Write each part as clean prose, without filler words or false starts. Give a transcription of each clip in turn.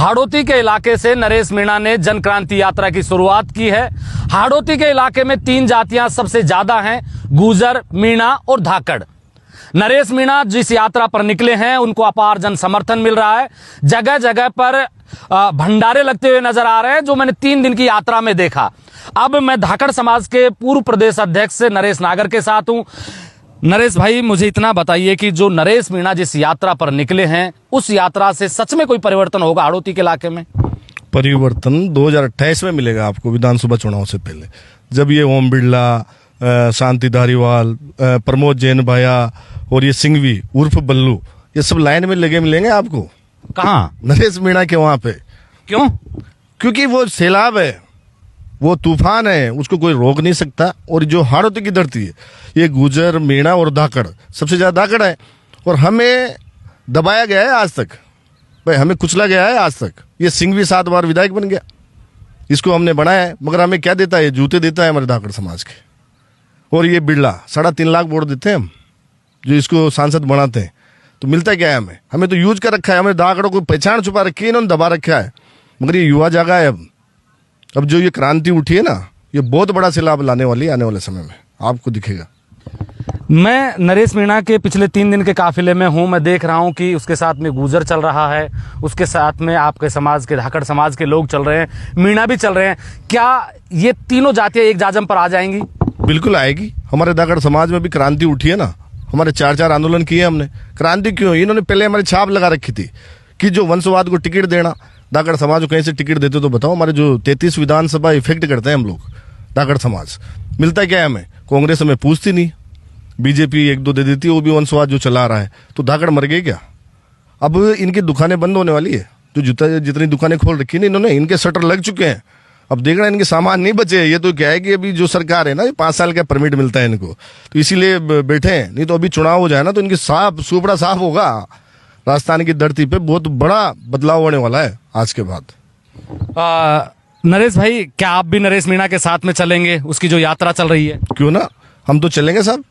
हाड़ौती के इलाके से नरेश मीणा ने जन क्रांति यात्रा की शुरुआत की है। हाड़ौती के इलाके में 3 जातियां सबसे ज्यादा हैं, गुर्जर, मीणा और धाकड़। नरेश मीणा जिस यात्रा पर निकले हैं उनको अपार जन समर्थन मिल रहा है। जगह जगह पर भंडारे लगते हुए नजर आ रहे हैं, जो मैंने 3 दिन की यात्रा में देखा। अब मैं धाकड़ समाज के पूर्व प्रदेश अध्यक्ष नरेश नागर के साथ हूं। नरेश भाई, मुझे इतना बताइए कि जो नरेश मीणा जिस यात्रा पर निकले हैं, उस यात्रा से सच में कोई परिवर्तन होगा हाड़ौती के इलाके में? परिवर्तन 2028 में मिलेगा आपको, विधानसभा चुनाव से पहले, जब ये ओम बिरला, शांति धारीवाल, प्रमोद जैन भाया और ये सिंघवी उर्फ बल्लू, ये सब लाइन में लगे मिलेंगे आपको। कहाँ? नरेश मीणा के वहां पे। क्यों? क्योंकि वो सैलाब है, वो तूफान है, उसको कोई रोक नहीं सकता। और जो हाड़ौती की धरती है, ये गुर्जर, मीणा और धाकड़, सबसे ज्यादा धाकड़ है। और हमें दबाया गया है आज तक, भाई हमें कुचला गया है आज तक। ये सिंघवी 7 बार विधायक बन गया, इसको हमने बनाया है, मगर हमें क्या देता है? जूते देता है हमारे धाकड़ समाज के। और ये बिरला 3.5 लाख वोट देते हैं हम, जो इसको सांसद बनाते हैं। तो मिलता क्या है हमें? हमें तो यूज कर रखा है, हमें धाकड़ों को पहचान छुपा रखी है, इन्होंने दबा रखा है। मगर ये युवा जागा है। अब जो ये क्रांति उठी है ना, ये बहुत बड़ा सैलाब लाने वाली है आने वाले समय में, आपको दिखेगा। मैं नरेश मीणा के पिछले 3 दिन के काफिले में हूं। मैं देख रहा हूं कि उसके साथ में गुर्जर चल रहा है, उसके साथ में आपके समाज के, धाकड़ समाज के लोग चल रहे हैं, मीणा भी चल रहे हैं। क्या ये तीनों जातियां एक जाजम पर आ जाएंगी? बिल्कुल आएगी। हमारे धाकड़ समाज में भी क्रांति उठी है ना, हमारे 4 आंदोलन किए हमने। क्रांति क्यों? इन्होंने पहले हमारी छाप लगा रखी थी कि जो वंशवाद को टिकट देना, धाकड़ समाज को कहीं से टिकट देते तो बताओ। हमारे जो 33 विधानसभा इफेक्ट करते हैं हम लोग, धाकड़ समाज, मिलता क्या है हमें? कांग्रेस हमें पूछती नहीं, बीजेपी 1-2 दे देती है, वो भी वंशवाद जो चला रहा है। तो धाकड़ मर गए क्या? अब इनकी दुकानें बंद होने वाली है, जो जितनी दुकानें खोल रखी है इन्होंने, इनके शटर लग चुके हैं। अब देख रहे हैं इनके सामान नहीं बचे। ये तो क्या है कि अभी जो सरकार है ना, 5 साल का परमिट मिलता है इनको, तो इसीलिए बैठे हैं। नहीं तो अभी चुनाव हो जाए ना, तो इनकी सुपड़ा साफ होगा। राजस्थान की धरती पे बहुत बड़ा बदलाव होने वाला है आज के बाद। नरेश भाई, क्या आप भी नरेश मीणा के साथ में चलेंगे, उसकी जो यात्रा चल रही है? क्यों ना, हम तो चलेंगे साहब।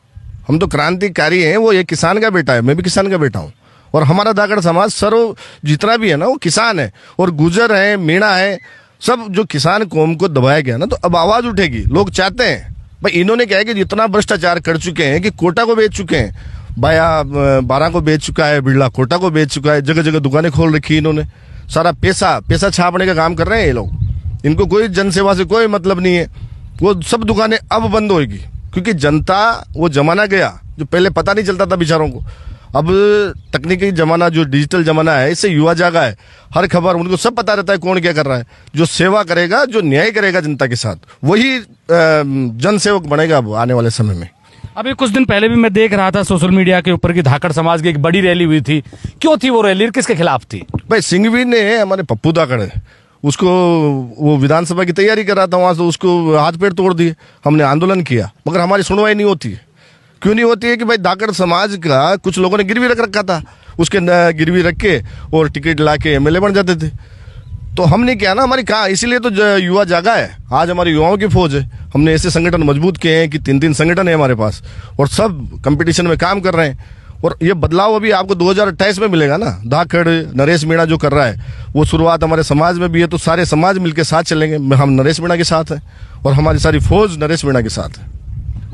हम तो क्रांतिकारी हैं। वो एक किसान का बेटा है, मैं भी किसान का बेटा हूँ। और हमारा धाकड़ समाज सर्व जितना भी है ना, वो किसान है। और गुर्जर है, मीणा है, सब जो किसान कौम को दबाया गया ना, तो अब आवाज उठेगी। लोग चाहते हैं, भाई इन्होंने क्या है कि जितना भ्रष्टाचार कर चुके हैं, कि कोटा को बेच चुके हैं, बाया 12 को बेच चुका है, बिरला कोटा को बेच चुका है, जगह जगह दुकानें खोल रखी है इन्होंने। सारा पैसा छापने का काम कर रहे हैं ये लोग। इनको कोई जनसेवा से कोई मतलब नहीं है। वो सब दुकानें अब बंद होगी, क्योंकि जनता, वो जमाना गया जो पहले पता नहीं चलता था बेचारों को। अब तकनीकी जमाना, जो डिजिटल जमाना है, इससे युवा जागा है। हर खबर उनको सब पता रहता है, कौन क्या कर रहा है। जो सेवा करेगा, जो न्याय करेगा जनता के साथ, वही जनसेवक बनेगा अब आने वाले समय में। अभी कुछ दिन पहले भी मैं देख रहा था सोशल मीडिया के ऊपर कि धाकड़ समाज की एक बड़ी रैली हुई थी। क्यों थी वो रैली, किसके खिलाफ थी? भाई सिंघवी ने, हमारे पप्पू धाकड़ है, उसको, वो विधानसभा की तैयारी कर रहा था वहां से, उसको हाथ पैर तोड़ दिए। हमने आंदोलन किया, मगर हमारी सुनवाई नहीं होती है। क्यों नहीं होती है? कि भाई धाकड़ समाज का कुछ लोगों ने गिरवी रख रखा था, उसके गिरवी रख के और टिकट ला के एमएलए बन जाते थे। तो हमने क्या ना, हमारी कहा, इसीलिए तो युवा जागा है। आज हमारे युवाओं की फौज है। हमने ऐसे संगठन मजबूत किए हैं कि 3 संगठन है हमारे पास, और सब कंपटीशन में काम कर रहे हैं। और ये बदलाव अभी आपको 2028 में मिलेगा ना। धाकड़, नरेश मीणा जो कर रहा है, वो शुरुआत हमारे समाज में भी है। तो सारे समाज मिलकर साथ चलेंगे। हम नरेश मीणा के साथ हैं, और हमारी सारी फौज नरेश मीणा के साथ है।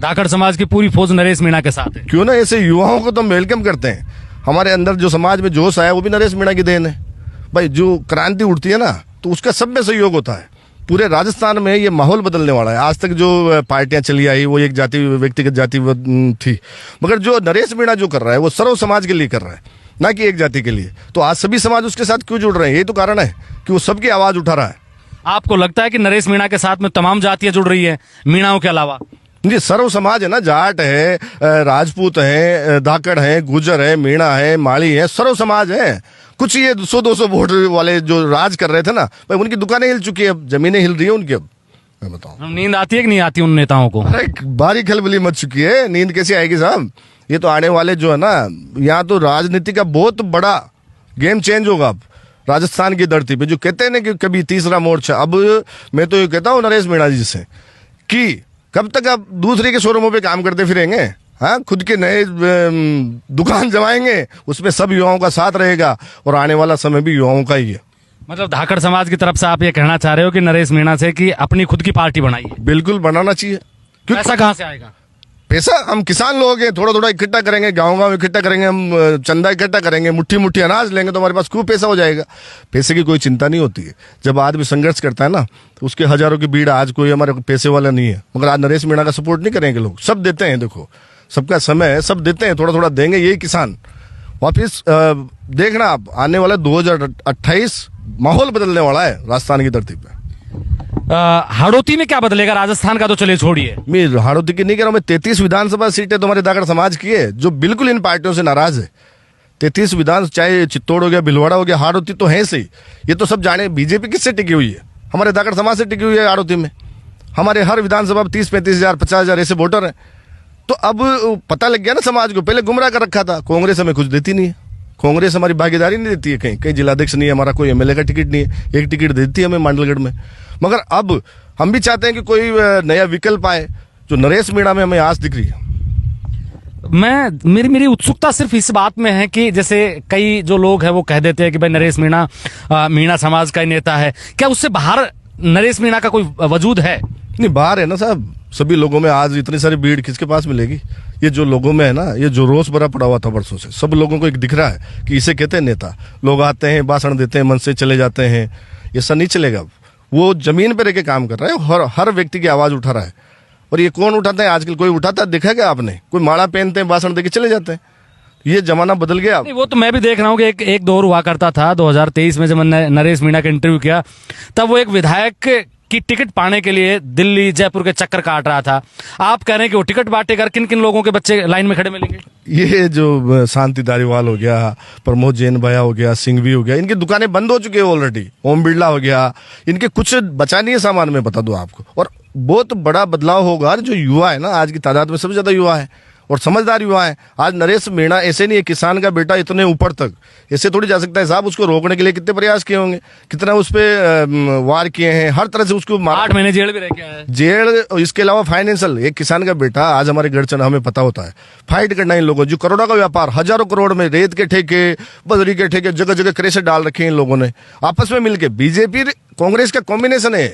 धाकड़ समाज की पूरी फौज नरेश मीणा के साथ है। क्यों ना, ऐसे युवाओं को तो हम वेलकम करते हैं। हमारे अंदर जो समाज में जोश आया, वो भी नरेश मीणा की देन है। भाई जो क्रांति उठती है ना, तो उसका सब में सहयोग होता है। पूरे राजस्थान में ये माहौल बदलने वाला है। आज तक जो पार्टियां चली आई, वो एक जाति, व्यक्तिगत जाति थी, मगर जो नरेश मीणा जो कर रहा है, वो सर्व समाज के लिए कर रहा है, ना कि एक जाति के लिए। तो आज सभी समाज उसके साथ क्यों जुड़ रहे हैं? यही तो कारण है कि वो सबकी आवाज उठा रहा है। आपको लगता है कि नरेश मीणा के साथ में तमाम जातियां जुड़ रही है, मीणाओं के अलावा? जी, सर्व समाज है ना। जाट है, राजपूत है, धाकड़ है, गुर्जर है, मीणा है, माली है, सर्व समाज है। कुछ ये 100-200 वोट वाले जो राज कर रहे थे ना, भाई उनकी दुकानें हिल चुकी है, अब जमीनें हिल रही है उनकी। अब मैं बताऊं, नींद आती है कि नहीं आती उन नेताओं को? अरे बारी खलबली मच चुकी है, नींद कैसे आएगी साहब? ये तो आने वाले जो है ना, यहाँ तो राजनीति का बहुत बड़ा गेम चेंज होगा अब राजस्थान की धरती पे। जो कहते हैं ना कि कभी तीसरा मोर्चा, अब मैं तो ये कहता हूँ नरेश मीणा जी से कि कब तक आप दूसरे के शोरूमों पे काम करते फिरेंगे? हाँ, खुद के नए दुकान जमाएंगे, उसमें सब युवाओं का साथ रहेगा, और आने वाला समय भी युवाओं का ही है। मतलब धाकड़ समाज की तरफ से आप ये कहना चाह रहे हो कि नरेश मीणा से कि अपनी खुद की पार्टी बनाइए, बिल्कुल बनाना चाहिए। क्योंकि पैसा कहाँ से आएगा? पैसा हम किसान लोग हैं, थोड़ा थोड़ा इकट्ठा करेंगे, गांव गांव इकट्ठा करेंगे, हम चंदा इकट्ठा करेंगे, मुट्ठी मुट्ठी अनाज लेंगे तो हमारे पास खूब पैसा हो जाएगा। पैसे की कोई चिंता नहीं होती है। जब आदमी संघर्ष करता है ना तो उसके हजारों की भीड़, आज कोई हमारे पैसे वाला नहीं है, मगर आज नरेश मीणा का सपोर्ट नहीं करेंगे लोग, सब देते हैं। देखो सबका समय है, सब देते हैं, थोड़ा थोड़ा देंगे, यही किसान। वापिस देखना आप, आने वाला 2028 माहौल बदलने वाला है राजस्थान की धरती पे। हाड़ौती में क्या बदलेगा? राजस्थान का तो चलिए छोड़िए, मैं हाड़ौती की नहीं कह रहा हूं, मैं 33 विधानसभा सीटें तुम्हारे धाकड़ समाज की है जो बिल्कुल इन पार्टियों से नाराज है। 33 विधान, चाहे चित्तौड़ हो गया, भिलवाड़ा हो गया, हाड़ौती तो है सही। ये तो सब जाने बीजेपी किससे टिकी हुई है? हमारे धाकड़ समाज से टिकी हुई है हाड़ौती में। हमारे हर विधानसभा 30-35 हजार 50,000 ऐसे वोटर हैं। तो अब पता लग गया ना समाज को, पहले गुमराह कर रखा था। कांग्रेस हमें कुछ देती नहीं है, कांग्रेस हमारी भागीदारी नहीं देती है, कहीं कहीं जिलाध्यक्ष नहीं है हमारा, कोई एमएलए का टिकट नहीं है, एक टिकट देती है हमें मांडलगढ़ में। मगर अब हम भी चाहते हैं कि कोई नया विकल्प आए, जो नरेश मीणा में हमें आस दिख रही है। मेरी उत्सुकता सिर्फ इस बात में है कि जैसे कई जो लोग हैं वो कह देते हैं कि भाई नरेश मीणा मीणा समाज का ही नेता है, क्या उससे बाहर नरेश मीणा का कोई वजूद है? नहीं, बाहर है ना साहब, सभी लोगों में आज इतनी सारी भीड़ किसके पास मिलेगी? ये जो लोगों में है ना, ये जो रोष भरा पड़ा हुआ था वर्षों से, सब लोगों को एक दिख रहा है कि इसे कहते हैं नेता। लोग आते हैं, भाषण देते हैं, मन से चले जाते हैं। ये सब नहीं चलेगा। वो जमीन पर रह के काम कर रहा है, हर व्यक्ति की आवाज उठा रहा है। और ये कौन उठाता है आजकल? कोई उठाता है? देखा क्या आपने? कोई माला पहनते हैं, भाषण देके चले जाते हैं। ये जमाना बदल गया। नहीं, वो तो मैं भी देख रहा हूँ कि एक दौर हुआ करता था 2023 में, जब मैंने नरेश मीणा का इंटरव्यू किया, तब वो एक विधायक की टिकट पाने के लिए दिल्ली जयपुर के चक्कर काट रहा था। आप कह रहे हैं कि वो टिकट बांटेगा, किन किन लोगों के बच्चे लाइन में खड़े मिलेंगे? ये जो शांति धारीवाल हो गया, प्रमोद जैन भैया हो गया, सिंघवी हो गया, इनकी दुकानें बंद हो चुकी है ऑलरेडी। ओम बिरला हो गया, इनके कुछ बचा नहीं है सामान, मैं बता दूं आपको। और बहुत बड़ा बदलाव होगा। जो युवा है ना, आज की तादाद में सबसे ज्यादा युवा है और समझदार युवा है। आज नरेश मीणा ऐसे नहीं है, किसान का बेटा इतने ऊपर तक ऐसे थोड़ी जा सकता है साहब। उसको रोकने के लिए कितने प्रयास किए होंगे, कितना उस पर वार किए हैं, हर तरह से उसको 8 महीने जेल भी रह के आया है। जेल, इसके अलावा फाइनेंशियल, एक किसान का बेटा, आज हमारे गढ़चन हमें पता होता है, फाइट करना इन लोगों, जो करोड़ों का व्यापार, हजारों करोड़ में रेत के ठेके, बजरी के ठेके, जगह जगह क्रेशर डाल रखे हैं इन लोगों ने आपस में मिलकर। बीजेपी कांग्रेस का कॉम्बिनेशन है,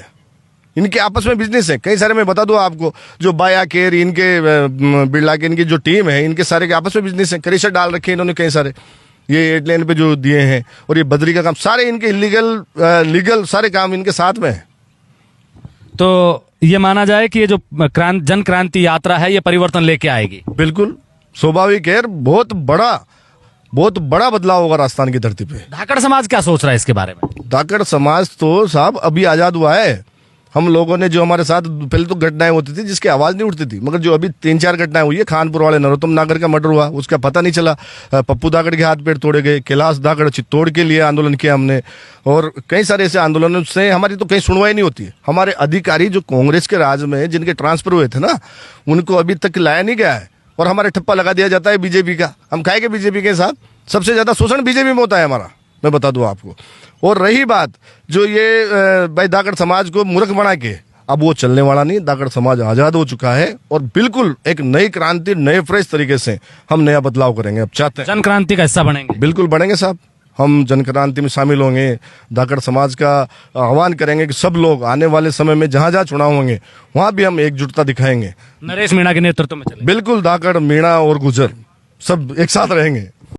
इनके आपस में बिजनेस है कई सारे। मैं बता दूं आपको, जो बाया केर, इनके बिरला के, इनकी जो टीम है, इनके सारे के आपस में बिजनेस है। क्रेशर डाल रखे हैं इन्होंने कई सारे, ये एयरलाइन पे जो दिए हैं, और ये बदरी का काम, सारे इनके इलीगल लीगल सारे काम इनके साथ में है। तो ये माना जाए कि ये जो जन क्रांति यात्रा है, ये परिवर्तन लेके आएगी। बिल्कुल स्वाभाविक है, बहुत बड़ा बदलाव होगा राजस्थान की धरती पे। धाकड़ समाज क्या सोच रहा है इसके बारे में? धाकड़ समाज तो साहब अभी आजाद हुआ है। हम लोगों ने जो हमारे साथ पहले तो घटनाएं होती थी जिसकी आवाज नहीं उठती थी, मगर जो अभी 3-4 घटनाएं हुई है, खानपुर वाले नरोत्तम नागर का मर्डर हुआ, उसका पता नहीं चला, पप्पू धाकड़ के हाथ पैर तोड़े गए, कैलाश धाकड़ चित्तौड़ के लिए आंदोलन किया हमने, और कई सारे ऐसे आंदोलनों से हमारी तो कहीं सुनवाई नहीं होती है। हमारे अधिकारी जो कांग्रेस के राज में जिनके ट्रांसफर हुए थे ना, उनको अभी तक लाया नहीं गया है, और हमारे ठप्पा लगा दिया जाता है बीजेपी का। हम खाएंगे बीजेपी के साथ, सबसे ज्यादा शोषण बीजेपी में होता है हमारा, मैं बता दूं आपको। और रही बात जो ये भाई धाकड़ समाज को मूर्ख बना के, अब वो चलने वाला नहीं। धाकड़ समाज आजाद हो चुका है और बिल्कुल एक नई क्रांति, नए फ्रेश तरीके से हम नया बदलाव करेंगे। अब चाहते हैं जन क्रांति का हिस्सा बनेंगे। बिल्कुल बनेंगे साहब, हम जन क्रांति में शामिल होंगे। धाकड़ समाज का आह्वान करेंगे कि सब लोग आने वाले समय में जहां जहां चुनाव होंगे वहां भी हम एकजुटता दिखाएंगे। नरेश मीणा के नेतृत्व में चलेंगे। बिल्कुल, धाकड़, मीणा और गुजर सब एक साथ रहेंगे।